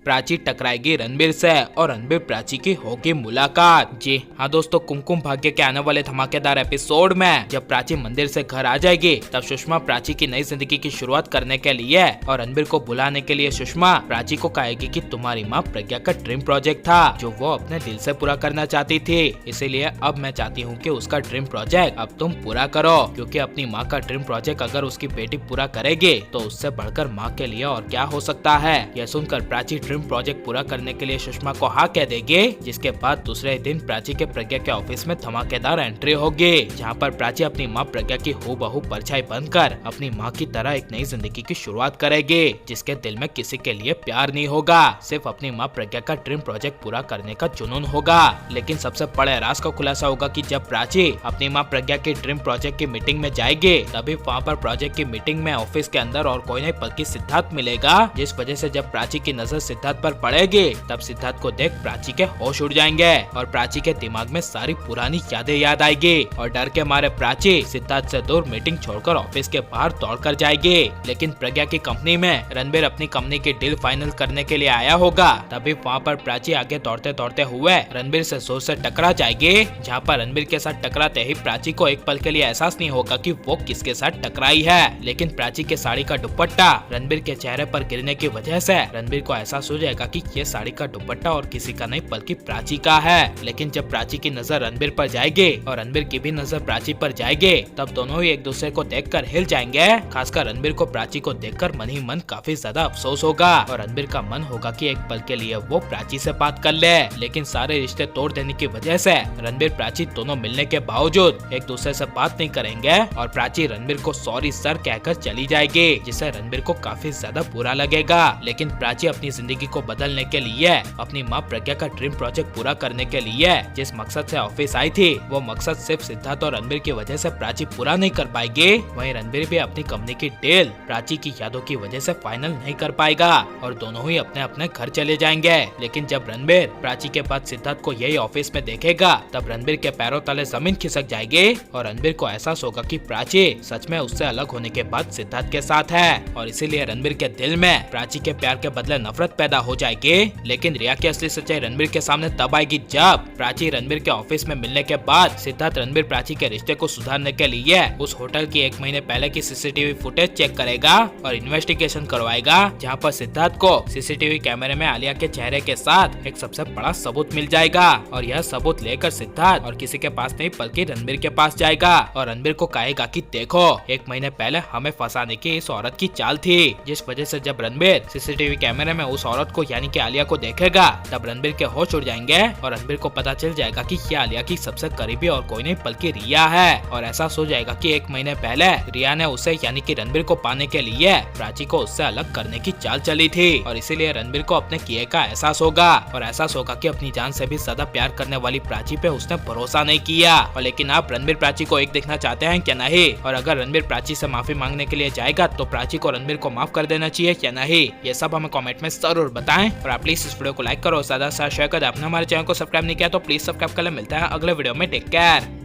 प्राची टकराएगी रणबीर से और रणबीर प्राची की होगी मुलाकात। जी हाँ दोस्तों, कुमकुम भाग्य के आने वाले धमाकेदार एपिसोड में जब प्राची मंदिर से घर आ जाएगी तब सुषमा प्राची की नई जिंदगी की शुरुआत करने के लिए और रणबीर को बुलाने के लिए सुषमा प्राची को कहेगी कि तुम्हारी माँ प्रज्ञा का ड्रीम प्रोजेक्ट था जो वो अपने दिल से पूरा करना चाहती थी, इसीलिए अब मैं चाहती हूँ कि उसका ड्रीम प्रोजेक्ट अब तुम पूरा करो, क्योंकि अपनी माँ का ड्रीम प्रोजेक्ट अगर उसकी बेटी पूरा करेगी तो उससे बढ़कर माँ के लिए और क्या हो सकता है। यह सुनकर प्राची ड्रीम प्रोजेक्ट पूरा करने के लिए सुषमा को हाँ कह देगी, जिसके बाद दूसरे दिन प्राची के प्रज्ञा के ऑफिस में धमाकेदार एंट्री होगी, जहाँ पर प्राची अपनी माँ प्रज्ञा की हूबहू परछाई बनकर अपनी माँ की तरह एक नई जिंदगी की शुरुआत करेगी, जिसके दिल में किसी के लिए प्यार नहीं होगा, सिर्फ अपनी माँ प्रज्ञा का ड्रीम प्रोजेक्ट पूरा करने का जुनून होगा। लेकिन सबसे बड़े राज का खुलासा होगा कि जब प्राची अपनी माँ प्रज्ञा की ड्रीम प्रोजेक्ट की मीटिंग में जाएगी तभी वहाँ पर प्रोजेक्ट की मीटिंग में ऑफिस के अंदर और कोई नहीं बल्कि सिद्धार्थ मिलेगा, जिस वजह से जब प्राची की नजर सिद्धार्थ पर पड़ेगी तब सिद्धार्थ को देख प्राची के होश उड़ जाएंगे और प्राची के दिमाग में सारी पुरानी यादें याद आएगी और डर के मारे प्राची सिद्धार्थ से दूर मीटिंग छोड़कर ऑफिस के बाहर दौड़ कर जाएगी। लेकिन प्रज्ञा की कंपनी में रणबीर अपनी कंपनी की डील फाइनल करने के लिए आया होगा, तभी वहाँ पर प्राची आगे दौड़ते दौड़ते हुए रणबीर से जोर से टकरा जाएगी, जहाँ पर रणबीर के साथ टकराते ही प्राची को एक पल के लिए एहसास नहीं होगा कि वो किसके साथ टकराई है। लेकिन प्राची के साड़ी का दुपट्टा रणबीर के चेहरे पर गिरने की वजह से रणबीर को एहसास हो जाएगा कि ये साड़ी का दुपट्टा और किसी का नहीं बल्कि प्राची का है। लेकिन जब प्राची की नजर रणबीर पर जाएगी और रणबीर की भी नजर प्राची पर जाएगी तब दोनों ही एक दूसरे को देखकर हिल जाएंगे। खासकर रणबीर को प्राची को देखकर मन ही मन काफी ज्यादा अफसोस होगा और रणबीर का मन होगा कि एक पल के लिए वो प्राची से बात कर ले। लेकिन सारे रिश्ते तोड़ देने की वजह से रणबीर प्राची दोनों मिलने के बावजूद एक दूसरे से बात नहीं करेंगे और प्राची रणबीर को सॉरी सर कहकर चली जाएगी, जिससे रणबीर को काफी ज्यादा बुरा लगेगा। लेकिन प्राची अपनी जिंदगी को बदलने के लिए अपनी माँ प्रज्ञा का ड्रीम प्रोजेक्ट पूरा करने के लिए जिस मकसद से ऑफिस आई थी वो मकसद सिर्फ सिद्धार्थ और रणबीर की वजह से प्राची पूरा नहीं कर पाएगी। वहीं रणबीर भी अपनी कंपनी की डील प्राची की यादों की वजह से फाइनल नहीं कर पाएगा और दोनों ही अपने अपने घर चले जाएंगे। लेकिन जब रणबीर प्राची के बाद सिद्धार्थ को यही ऑफिस में देखेगा तब रणबीर के पैरों तले जमीन खिसक जाएगी और रणबीर को एहसास होगा कि प्राची सच में उससे अलग होने के बाद सिद्धार्थ के साथ है और इसीलिए रणबीर के दिल में प्राची के प्यार के बदले नफरत पैदा हो जाएगी। लेकिन रिया की असली सच्चाई रणबीर के सामने तब आएगी जब प्राची रणबीर के ऑफिस में मिलने के बाद सिद्धार्थ रणबीर प्राची के रिश्ते को सुधारने के लिए उस होटल की 1 महीने पहले की सीसीटीवी फुटेज चेक करेगा और इन्वेस्टिगेशन करवाएगा, जहाँ पर सिद्धार्थ को सीसीटीवी कैमरे में आलिया के चेहरे के साथ एक सबसे बड़ा सबूत मिल जाएगा और यह सबूत लेकर सिद्धार्थ और किसी के पास नहीं बल्कि रणबीर के पास जाएगा और रणबीर को कहेगा कि देखो 1 महीने पहले हमें फंसाने की इस औरत की चाल थी, जिस वजह से जब रणबीर सीसीटीवी कैमरे में उस औरत को यानी कि आलिया को देखेगा तब रणबीर के होश उड़ जाएंगे और रणबीर को पता चल जाएगा कि ये आलिया की सबसे करीबी और कोई नहीं बल्कि रिया है और ऐसा हो जाएगा कि 1 महीने पहले रिया ने उसे यानी कि रणबीर को पाने के लिए प्राची को उससे अलग करने की चाल चली थी और इसीलिए रणबीर को अपने किए का एहसास होगा और एहसास होगा कि अपनी जान से भी ज्यादा प्यार करने वाली प्राची पे उसने भरोसा नहीं किया। और लेकिन आप रणबीर प्राची को एक देखना चाहते हैं क्या नहीं, और अगर रणबीर प्राची से माफी मांगने के लिए जाएगा तो प्राची को रणबीर को माफ कर देना चाहिए क्या नहीं, ये सब हमें कमेंट में जरूर बताएं। और आप प्लीज इस वीडियो को लाइक करो, ज्यादा से शेयर कर दे। आपने हमारे चैनल को सब्सक्राइब नहीं किया तो प्लीज सब्सक्राइब कर ले। मिलता है अगले वीडियो में, टेक केयर।